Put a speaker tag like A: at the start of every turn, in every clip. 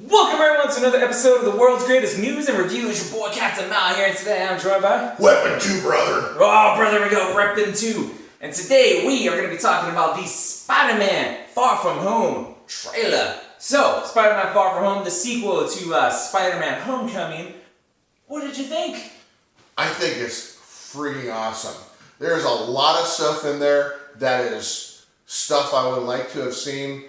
A: Welcome everyone to another episode of the world's greatest news and reviews. Your boy Captain Mal here, and today I'm joined by
B: Weapon 2, brother.
A: Oh, brother, we go Weapon 2. And today we are going to be talking about the Spider-Man Far From Home trailer. So, Spider-Man Far From Home, the sequel to Spider-Man Homecoming. What did you think?
B: I think it's freaking awesome. There's a lot of stuff in there that is stuff I would like to have seen.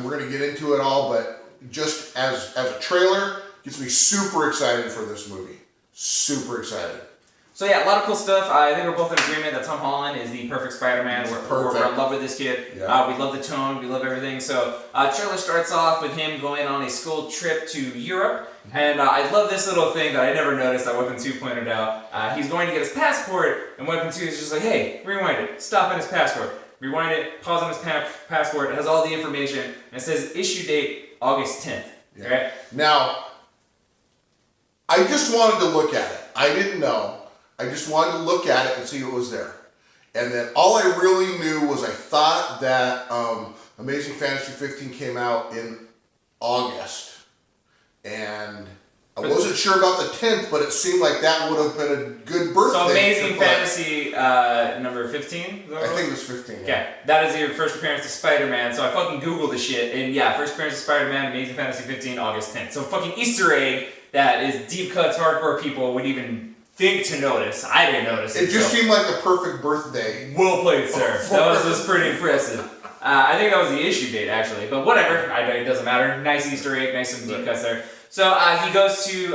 B: We're going to get into it all, but just as a trailer, gets me super excited for this movie. Super excited.
A: So yeah, a lot of cool stuff. I think we're both in agreement that Tom Holland is the perfect Spider-Man. We're in love with this kid.
B: Yeah.
A: We love the tone. We love everything. So trailer starts off with him going on a school trip to Europe. And I love this little thing that I never noticed that Weapon 2 pointed out. He's going to get his passport, and Weapon 2 is just like, hey, rewind it. Stop on his passport. Rewind it, pause on his passport. It has all the information, and it says issue date August 10th.
B: Yeah.
A: Okay?
B: Now, I just wanted to look at it. I didn't know. I just wanted to look at it and see what was there. And then all I really knew was I thought that Amazing Fantasy 15 came out in August. And I wasn't sure about the 10th, but it seemed like that would have been a good birthday.
A: So Amazing Fantasy number 15?
B: I think it was 15. Yeah.
A: Okay, that is your first appearance to Spider-Man, so I fucking Googled the shit, and yeah, first appearance to Spider-Man, Amazing Fantasy 15, August 10th. So fucking Easter egg that is deep cuts hardcore people would even think to notice. I didn't notice it.
B: It just seemed like the perfect birthday.
A: Well played, sir. That was pretty impressive. I think that was the issue date, actually, but whatever, it doesn't matter. Nice Easter egg, nice and deep cuts there. So he goes to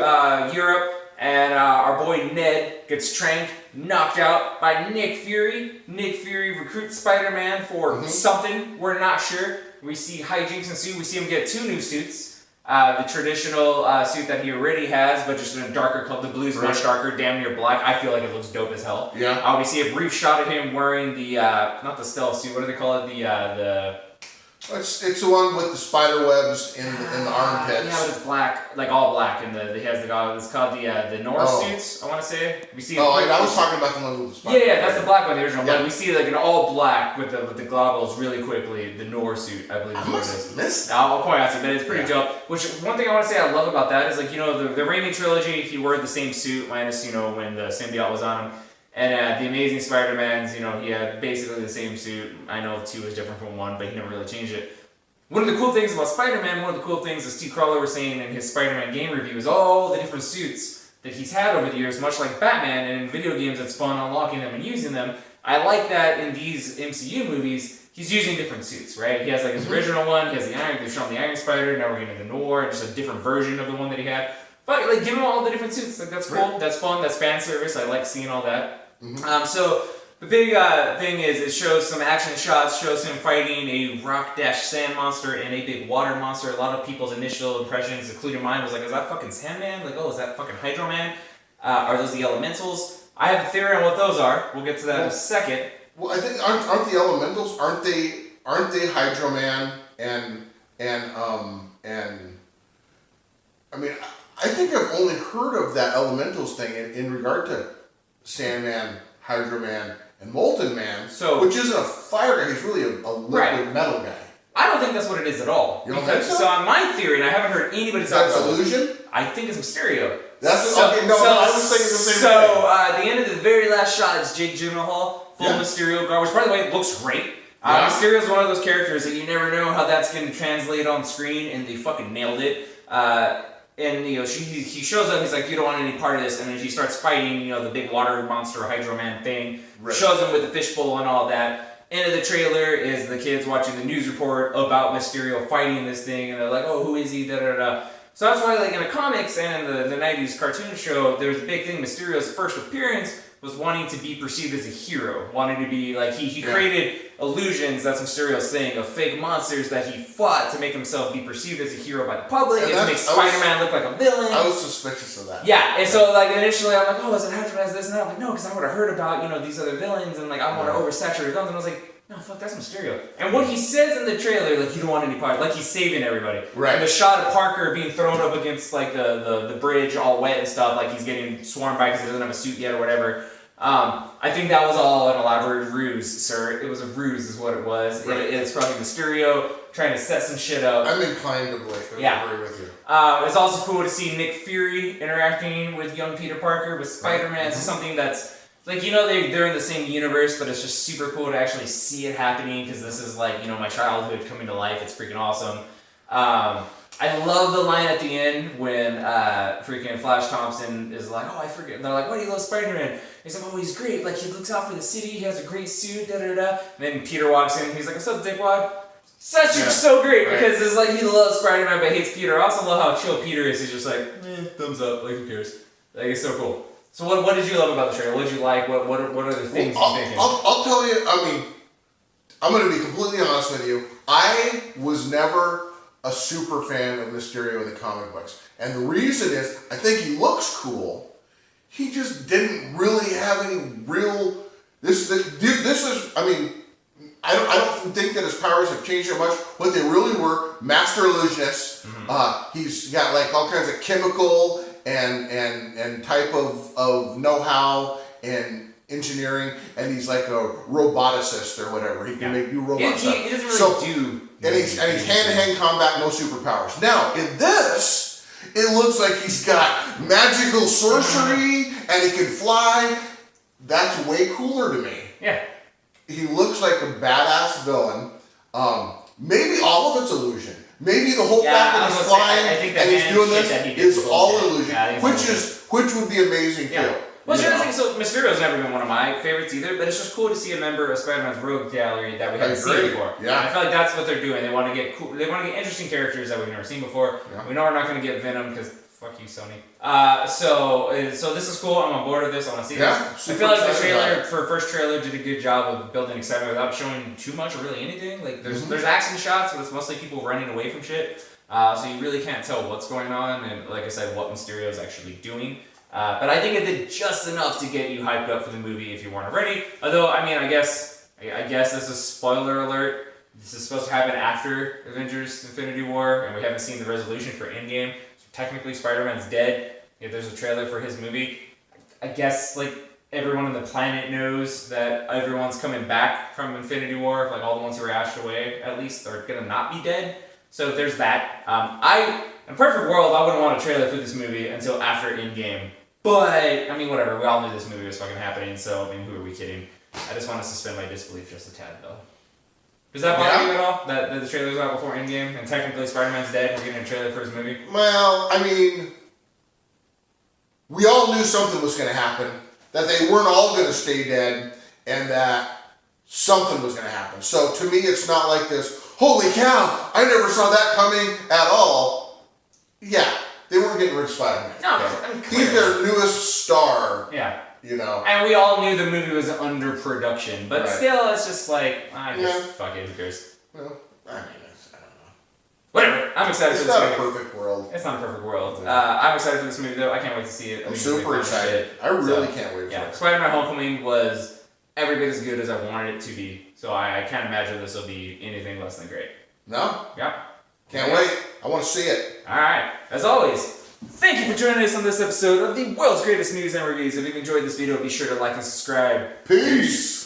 A: Europe, and our boy Ned gets trained, knocked out by Nick Fury. Nick Fury recruits Spider-Man for something, we're not sure. We see hijinks ensue. We see him get 2 new suits. The traditional suit that he already has, but just in a darker color. The blue's much darker, damn near black. I feel like it looks dope as hell.
B: Yeah.
A: We see a brief shot of him wearing the, not the stealth suit, what do they call it?
B: It's the one with the spider webs in the armpits.
A: Yeah, but it's black, like all black, and he has the goggles. It's called the Norse suits, I want to say. We see.
B: I was talking about the one with the spider.
A: Yeah, that's the black one, the original.
B: Yeah.
A: But we see like an all black with the goggles really quickly. The Norse suit, I believe.
B: I must have missed that.
A: I'll point out to you, but it's pretty dope. Which one thing I want to say I love about that is like the Raimi trilogy. He wore the same suit minus when the symbiote was on him. And the Amazing Spider-Man's, he had basically the same suit. I know 2 is different from 1, but he never really changed it. One of the cool things about Spider-Man, one of the cool things, as Steve Crawler was saying in his Spider-Man game review, is all the different suits that he's had over the years, much like Batman, and in video games it's fun unlocking them and using them. I like that in these MCU movies, he's using different suits, right? He has like his original one, he has the Iron, they've shown the Iron Spider, now we're getting the Noir, just a different version of the one that he had. But like, give him all the different suits, like that's cool, that's fun, that's fan service, I like seeing all that. So the big thing is it shows some action shots, shows him fighting a rock-sand monster and a big water monster. A lot of people's initial impressions, including mine, was like, is that fucking Sandman? Like, oh, is that fucking Hydro Man? Are those the Elementals? I have a theory on what those are. We'll get to that in a second.
B: Well, I think aren't the Elementals? Aren't they Hydro Man and I mean, I think I've only heard of that Elementals thing in regard to Sandman, Hydro Man, and Molten Man, which isn't a fire guy, he's really a liquid metal guy.
A: I don't think that's what it is at all.
B: You don't think so?
A: So on my theory, and I haven't heard anybody talk about
B: it. Illusion?
A: I think it's Mysterio.
B: I was thinking the same thing.
A: So at the end of the very last shot, it's Jake Gyllenhaal, full Mysterio guard, which by the way, looks great. Mysterio's one of those characters that you never know how that's going to translate on screen, and they fucking nailed it. And he shows up, he's like, you don't want any part of this, and then he starts fighting, the big water monster Hydro Man thing. Right. Shows him with the fishbowl and all that. End of the trailer is the kids watching the news report about Mysterio fighting this thing, and they're like, oh, who is he, da-da-da. So that's why, like, in the comics and in the 90s cartoon show, there was a big thing, Mysterio's first appearance was wanting to be perceived as a hero, wanting to be, like, he created illusions, that's Mysterio's thing, of fake monsters that he fought to make himself be perceived as a hero by the public, and to make Spider-Man look like a villain.
B: I was suspicious of that.
A: Yeah, and so, like, initially I'm like, oh, is it Hydro Man, this and that? I'm like, no, because I would have heard about, these other villains, and, like, I want to oversaturate guns, and I was like, no, fuck, that's Mysterio. And what he says in the trailer, like, you don't want any part, like, he's saving everybody. Right. And the shot of Parker being thrown up against, like, the bridge all wet and stuff, like he's getting swarmed by because he doesn't have a suit yet or whatever. I think that was all an elaborate ruse, sir. It was a ruse, is what it was.
B: Right.
A: It's probably Mysterio trying to set some shit up.
B: I'm inclined to believe.
A: Yeah.
B: Agree with you.
A: It's also cool to see Nick Fury interacting with young Peter Parker with Spider-Man. It's something that's like, they're in the same universe, but it's just super cool to actually see it happening because this is like, my childhood coming to life. It's freaking awesome. I love the line at the end when freaking Flash Thompson is like, oh, I forget. And they're like, why do you love Spider-Man? He's like, oh, he's great. Like, he looks out for the city. He has a great suit, da-da-da. And then Peter walks in. He's like, what's up, dickwad? So great because it's like he loves Spider-Man but hates Peter. I also love how chill Peter is. He's just like, thumbs up. Like, who cares? Like, it's so cool. So what did you love about the trailer? What did you like? What are the things you're thinking?
B: I'll tell you, I'm going to be completely honest with you. I was never a super fan of Mysterio in the comic books. And the reason is, I think he looks cool. He just didn't really have any real... This is, I don't think that his powers have changed that much. What they really were, master illusionist. He's got like all kinds of chemical and type of know-how and engineering, and he's like a roboticist or whatever. He can make new robot stuff.
A: He doesn't really do.
B: And he's hand-to-hand combat, no superpowers. Now in this, it looks like he's got magical sorcery and he can fly. That's way cooler to me.
A: Yeah.
B: He looks like a badass villain. Maybe all of it's illusion. Maybe the whole fact that he's flying and he's doing this is all illusion, which would be amazing too.
A: Well, sure, so Mysterio's never been one of my favorites either, but it's just cool to see a member of Spider-Man's rogue gallery that we haven't seen before.
B: Yeah.
A: I feel like that's what they're doing. They want to get cool. They want to get interesting characters that we've never seen before. Yeah. We know we're not going to get Venom because fuck you, Sony. So this is cool. I'm on board with this. I want to see this. I feel like the trailer for first trailer did a good job of building excitement without showing too much or really anything. Like there's action shots, but it's mostly people running away from shit. So you really can't tell what's going on, and like I said, what Mysterio is actually doing. But I think it did just enough to get you hyped up for the movie if you weren't already. Although, I guess this is spoiler alert. This is supposed to happen after Avengers Infinity War, and we haven't seen the resolution for Endgame. So technically, Spider-Man's dead. If there's a trailer for his movie, I guess like everyone on the planet knows that everyone's coming back from Infinity War. Like all the ones who were ashed away, at least, are gonna not be dead. So there's that. In a perfect world, I wouldn't want a trailer for this movie until after Endgame. But, whatever. We all knew this movie was fucking happening, so, who are we kidding? I just want to suspend my disbelief just a tad, though. Does that bother you at all? That the trailer's out before Endgame, and technically Spider-Man's dead, we're getting a trailer for his movie?
B: Well, we all knew something was going to happen. That they weren't all going to stay dead, and that something was going to happen. So, to me, it's not like this, holy cow, I never saw that coming at all. Yeah. They weren't getting rid of Spider-Man.
A: No,
B: he's their newest star.
A: Yeah.
B: And
A: we all knew the movie was under production, but still, it's just like, fuck it, who cares?
B: Well, I don't know.
A: Whatever. I'm excited for this movie.
B: It's not a perfect world.
A: It's not a perfect world. I'm excited for this movie, though. I can't wait to see it.
B: I'm super excited. I really can't wait for it.
A: Spider-Man Homecoming was every bit as good as I wanted it to be, so I can't imagine this will be anything less than great.
B: No?
A: Yeah.
B: Can't wait. I want to see it.
A: Alright. As always, thank you for joining us on this episode of the world's greatest movies and reviews. If you've enjoyed this video, be sure to like and subscribe.
B: Peace.